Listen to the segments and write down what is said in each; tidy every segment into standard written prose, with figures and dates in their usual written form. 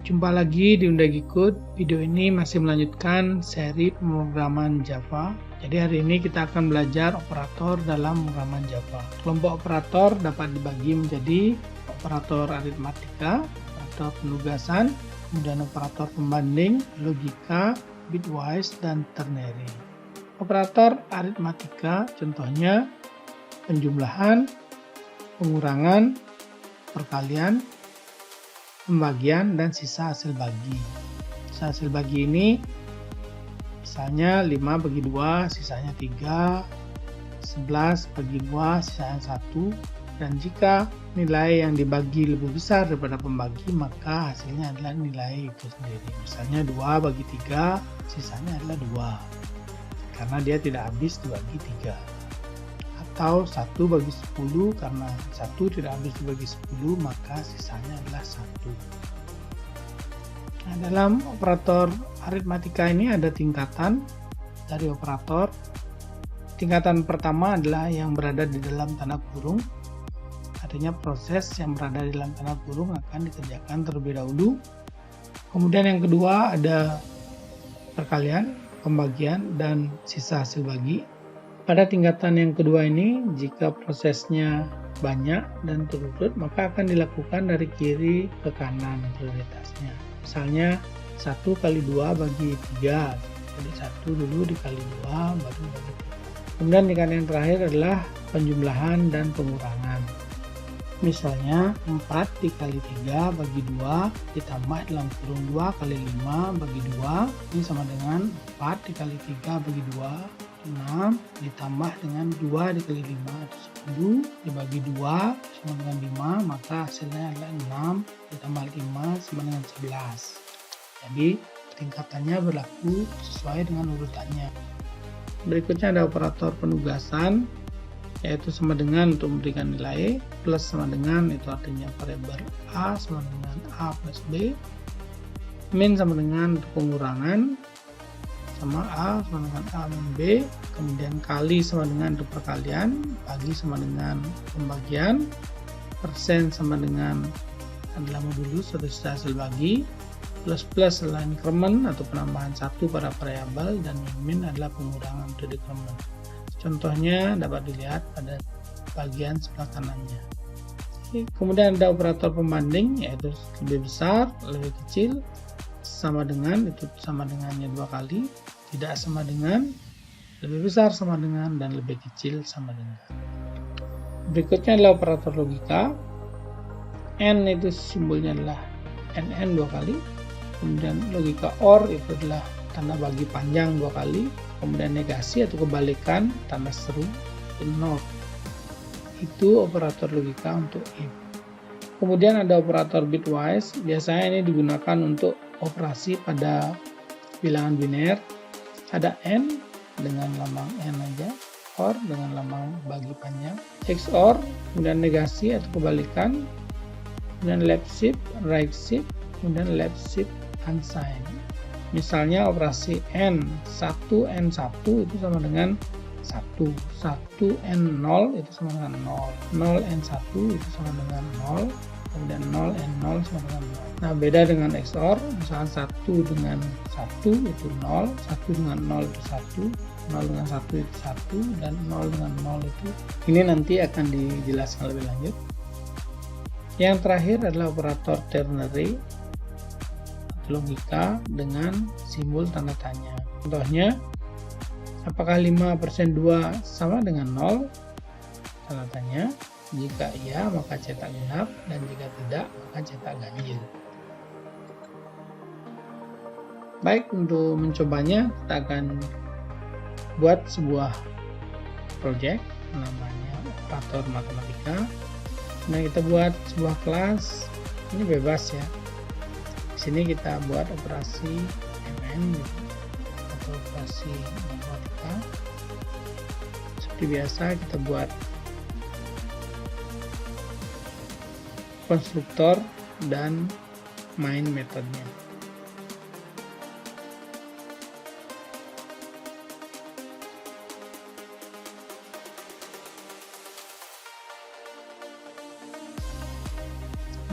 Jumpa lagi di Undagikut. Video ini masih melanjutkan seri pemrograman Java. Jadi hari ini kita akan belajar operator dalam pemrograman Java. Kelompok operator dapat dibagi menjadi operator aritmatika, operator penugasan, kemudian operator pembanding, logika, bitwise, dan ternary. Operator aritmatika contohnya penjumlahan, pengurangan, perkalian, pembagian, dan sisa hasil bagi. Sisa hasil bagi ini misalnya 5 bagi 2 sisanya 3, 11 bagi 2 sisanya 1, dan jika nilai yang dibagi lebih besar daripada pembagi maka hasilnya adalah nilai itu sendiri. Misalnya 2 bagi 3 sisanya adalah 2 karena dia tidak habis dibagi 3. Atau 1 bagi 10 karena 1 tidak habis dibagi 10 maka sisanya adalah 1. Nah, dalam operator aritmatika ini ada tingkatan dari operator. Tingkatan pertama adalah yang berada di dalam tanda kurung. Artinya proses yang berada di dalam tanda kurung akan dikerjakan terlebih dahulu. Kemudian yang kedua ada perkalian, pembagian, dan sisa hasil bagi. Pada tingkatan yang kedua ini, jika prosesnya banyak dan terurut, maka akan dilakukan dari kiri ke kanan prioritasnya. Misalnya 1 kali 2 bagi 3, jadi 1 dulu dikali 2 baru bagi 3. Kemudian tingkatan yang terakhir adalah penjumlahan dan pengurangan. Misalnya 4 dikali 3 bagi 2 ditambah dalam kurung 2 kali 5 bagi 2, ini sama dengan 4 dikali 3 bagi 2, 6 ditambah dengan 2 dikali 5 atau 10 dibagi 2 sama dengan 5, maka hasilnya adalah 6 ditambah 5 sama dengan 11. Jadi tingkatannya berlaku sesuai dengan urutannya. Berikutnya ada operator penugasan, yaitu sama dengan untuk memberikan nilai, plus sama dengan itu artinya variabel A sama dengan A plus B, min sama dengan pengurangan, sama A sama dengan A min B, kemudian kali sama dengan untuk perkalian, bagi sama dengan pembagian, persen sama dengan adalah modulus atau sisa hasil bagi, plus adalah increment atau penambahan satu pada variabel, dan min adalah pengurangan untuk decrement. Contohnya dapat dilihat pada bagian sebelah kanannya. Kemudian ada operator pembanding, yaitu lebih besar, lebih kecil, sama dengan, itu sama dengannya 2 kali, tidak sama dengan, lebih besar sama dengan, dan lebih kecil sama dengan. Berikutnya adalah operator logika. N itu simbolnya adalah NN 2 kali. Kemudian logika OR itu adalah tanda bagi panjang 2 kali. Kemudian negasi atau kebalikan tanda seru itu NOT. Itu operator logika untuk if. Kemudian ada operator bitwise. Biasanya ini digunakan untuk operasi pada bilangan biner. Ada N dengan lambang N aja, OR dengan lambang bagi panjang, XOR, kemudian negasi atau kebalikan, kemudian left shift, right shift, kemudian left shift unsigned. Misalnya operasi N1 N1 itu sama dengan 1, 1 N0 itu sama dengan 0, 0 N1 itu sama dengan 0, kemudian 0 N0 sama dengan 0. Nah, beda dengan XOR, misalnya 1 dengan 1 itu 0, 1 dengan 0 itu 1, 0 dengan 1 itu 1, dan 0 dengan 0 itu. Ini nanti akan dijelaskan lebih lanjut. Yang terakhir adalah operator ternary, logika dengan simbol tanda tanya. Contohnya, apakah 5/2 sama dengan 0? Tanda tanya. Jika iya, maka cetak genap, dan jika tidak, maka cetak ganjil. Baik, untuk mencobanya, kita akan buat sebuah project namanya operator matematika. Nah, kita buat sebuah kelas, ini bebas ya. Di sini kita buat operasi MN gitu, atau operasi matematika. Seperti biasa kita buat konstruktor dan main metodenya.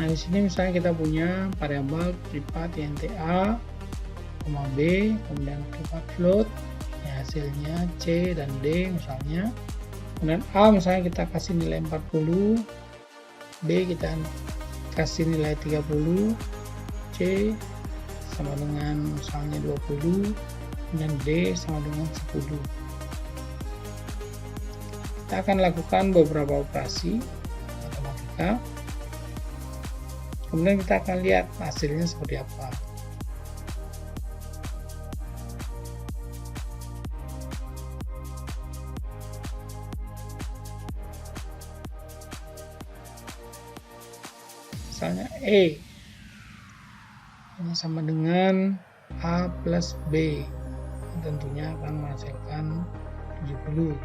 Nah, di sini misalnya kita punya variabel privat INTA, B, kemudian privat float, ya hasilnya C dan D misalnya. Kemudian A misalnya kita kasih nilai 40, B kita kasih nilai 30, C sama dengan misalnya 20, dan D sama dengan 10. Kita akan lakukan beberapa operasi matematika. Kemudian kita akan lihat hasilnya seperti apa. Misalnya E ini sama dengan A plus B, tentunya akan menghasilkan 70.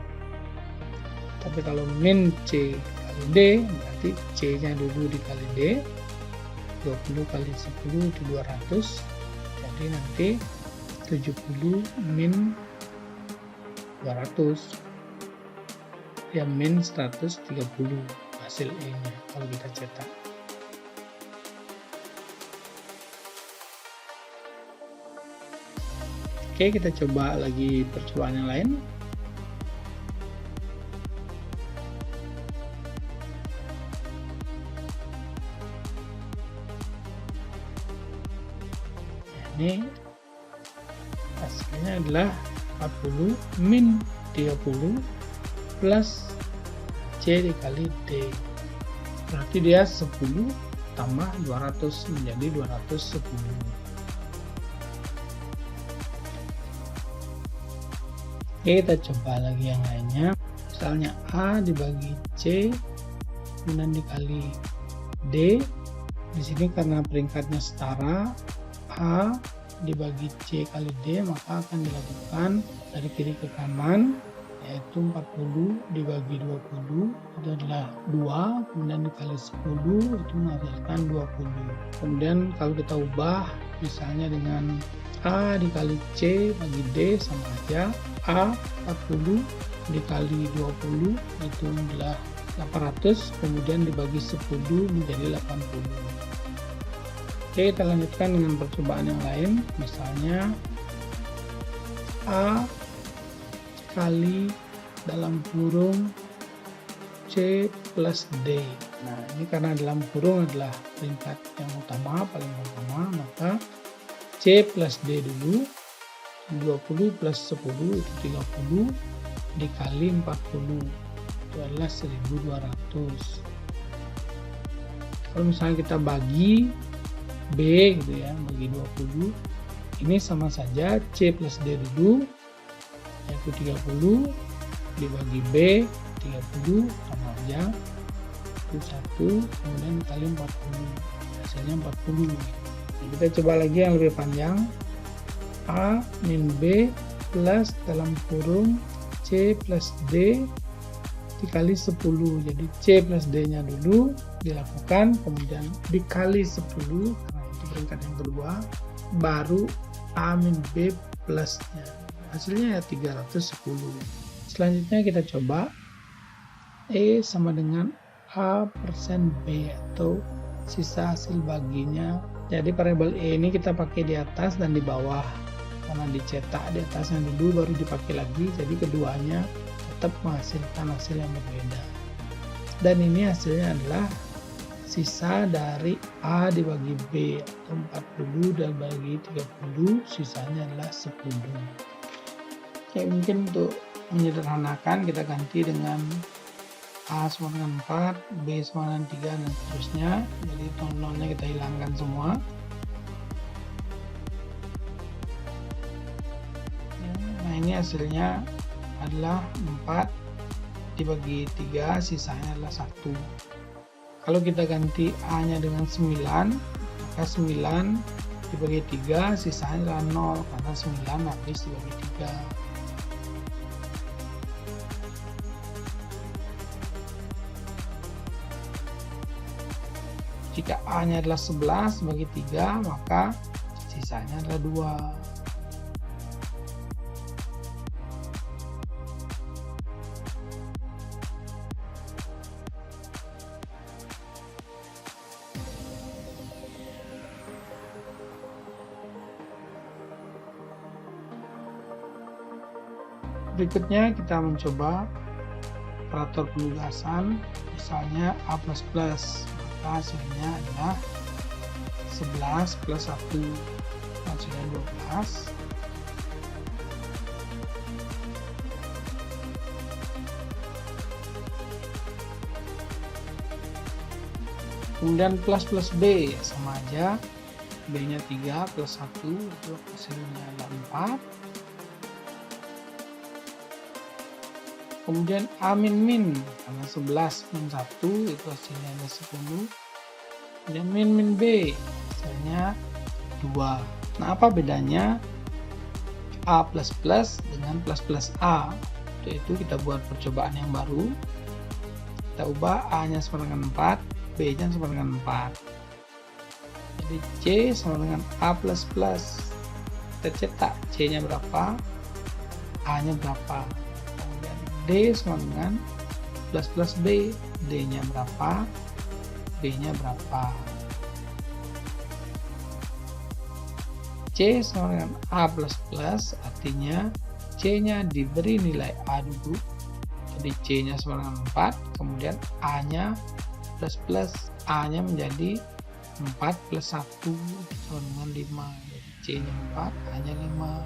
Tapi kalau min C kali D, berarti C nya dulu dikali D, 20 kali 10 itu 200, jadi nanti 70 min 200 ya min 130 hasil E nya kalau kita cetak. Oke, kita coba lagi percobaan yang lain. Ini hasilnya adalah 40 min 30 plus C dikali D, berarti dia 10 tambah 200 menjadi 210. Oke, kita coba lagi yang lainnya. Misalnya A dibagi C kemudian dikali D. Di sini karena peringkatnya setara, A dibagi C kali D, maka akan dilakukan dari kiri ke kanan, yaitu 40 dibagi 20 itu adalah 2, kemudian dikali 10 itu menghasilkan 20. Kemudian kalau kita ubah misalnya dengan A dikali C bagi D sama aja, A 40 dikali 20 itu adalah 800, kemudian dibagi 10 menjadi 80. Oke, kita lanjutkan dengan percobaan yang lain. Misalnya A kali dalam kurung C plus D. Nah, ini karena dalam kurung adalah peringkat yang utama, paling utama, maka C plus D dulu. 20 plus 10 itu 30 dikali 40 itu adalah 1200. Kalau misalnya kita bagi B gitu ya, bagi 20, ini sama saja C plus D dulu, yaitu 30 dibagi B 30 sama aja itu 1, kemudian dikali 40 hasilnya 40. Nah, kita coba lagi yang lebih panjang. A min B plus dalam kurung C plus D dikali 10, jadi C plus D nya dulu dilakukan, kemudian dikali 10 karena itu peringkat yang kedua, baru A min B plus nya, hasilnya ya 310. Selanjutnya kita coba E sama dengan A persen B atau sisa hasil baginya. Jadi variabel E ini kita pakai di atas dan di bawah, karena dicetak di atasnya dulu baru dipakai lagi, jadi keduanya tetap menghasilkan hasil yang berbeda. Dan ini hasilnya adalah sisa dari A dibagi B atau 40 dan bagi 30, sisanya adalah 10. Oke, mungkin untuk menyederhanakan kita ganti dengan A sama dengan 4, B sama dengan 3 dan seterusnya. Jadi nol-nolnya kita hilangkan semua. Nah, ini hasilnya adalah 4 dibagi 3, sisanya adalah 1. Kalau kita ganti A nya dengan 9, maka 9 dibagi 3, sisanya adalah 0 karena 9 habis dibagi 3. Jika A nya adalah 11 bagi 3, maka sisanya adalah 2. Berikutnya kita mencoba operator penugasan, misalnya A++, maka hasilnya adalah 11 plus 1, hasilnya 12. Kemudian plus plus B, sama aja, B nya 3 plus 1, itu hasilnya adalah 4. Kemudian A min, karena 11 min 1, itu hasilnya ada 10. Kemudian min B, hasilnya 2. Nah, apa bedanya A++ dengan plus A? Yaitu kita buat percobaan yang baru. Kita ubah A-nya sama dengan 4, B-nya sama dengan 4. Jadi C sama dengan A++. Kita cetak C-nya berapa, A-nya berapa. Kemudian D sama dengan plus B, D-nya berapa, B-nya berapa. C sama dengan A++, artinya C-nya diberi nilai A dulu. Jadi C-nya sama dengan 4, kemudian A-nya plus A-nya menjadi 4 plus 1 sama dengan 5. Jadi C-nya 4, A-nya 5.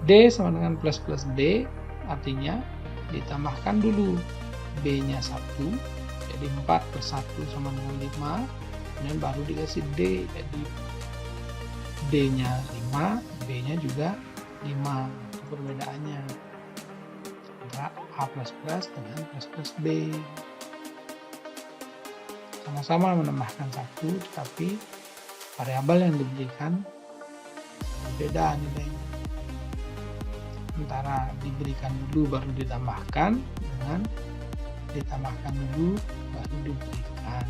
D sama dengan plus D, artinya ditambahkan dulu B-nya 1, jadi 4 plus 1 sama dengan 5, kemudian baru dikasih D, jadi D-nya 5, B-nya juga 5. Itu perbedaannya antara A++ dengan plus B. Sama-sama menambahkan 1, tetapi variabel yang diberikan berbeda nilainya. Antara diberikan dulu baru ditambahkan dengan ditambahkan dulu baru diberikan.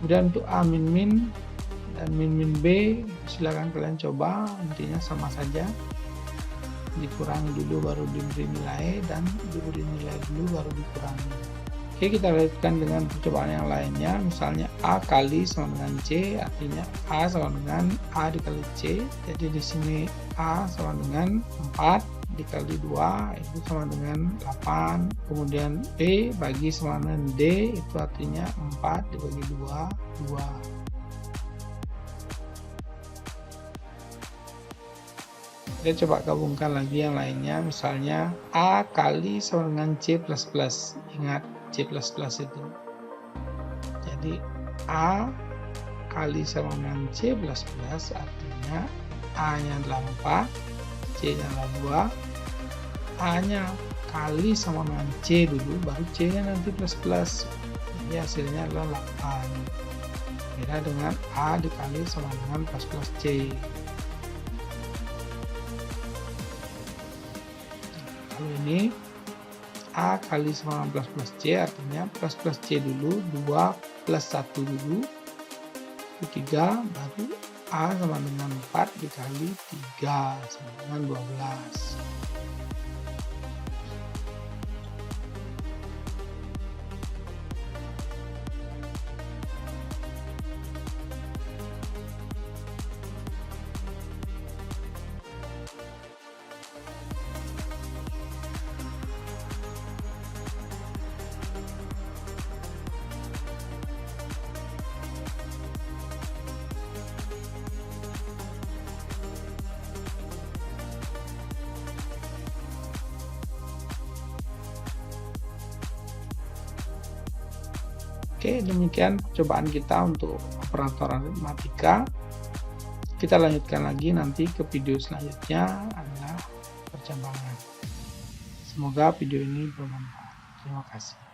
Kemudian untuk A min dan min B, silakan kalian coba, intinya sama saja. Dikurangi dulu baru diberi nilai, dan diberi nilai dulu baru dikurangi. Oke, kita lanjutkan dengan percobaan yang lainnya. Misalnya A kali sama dengan C, artinya A sama dengan A dikali C. Jadi di sini A sama dengan 4 dikali 2, itu sama dengan 8. Kemudian B bagi sama dengan D, itu artinya 4 dibagi 2, 2. Kita coba gabungkan lagi yang lainnya. Misalnya A kali sama dengan C++. Ingat C++ itu. Jadi A kali sama dengan C++, artinya A-nya adalah 4, C-nya adalah 2, A-nya kali sama dengan C dulu, baru C-nya nanti plus. Jadi hasilnya adalah 8. Beda dengan A dikali sama dengan plus C. Kalau ini A kali sama dengan plus C, artinya plus C dulu, 2 plus 1 dulu, itu 3, baru A sama dengan 4 dikali 3 sama dengan 12. Oke, demikian percobaan kita untuk operator aritmatika. Kita lanjutkan lagi nanti ke video selanjutnya adalah percabangan. Semoga video ini bermanfaat. Terima kasih.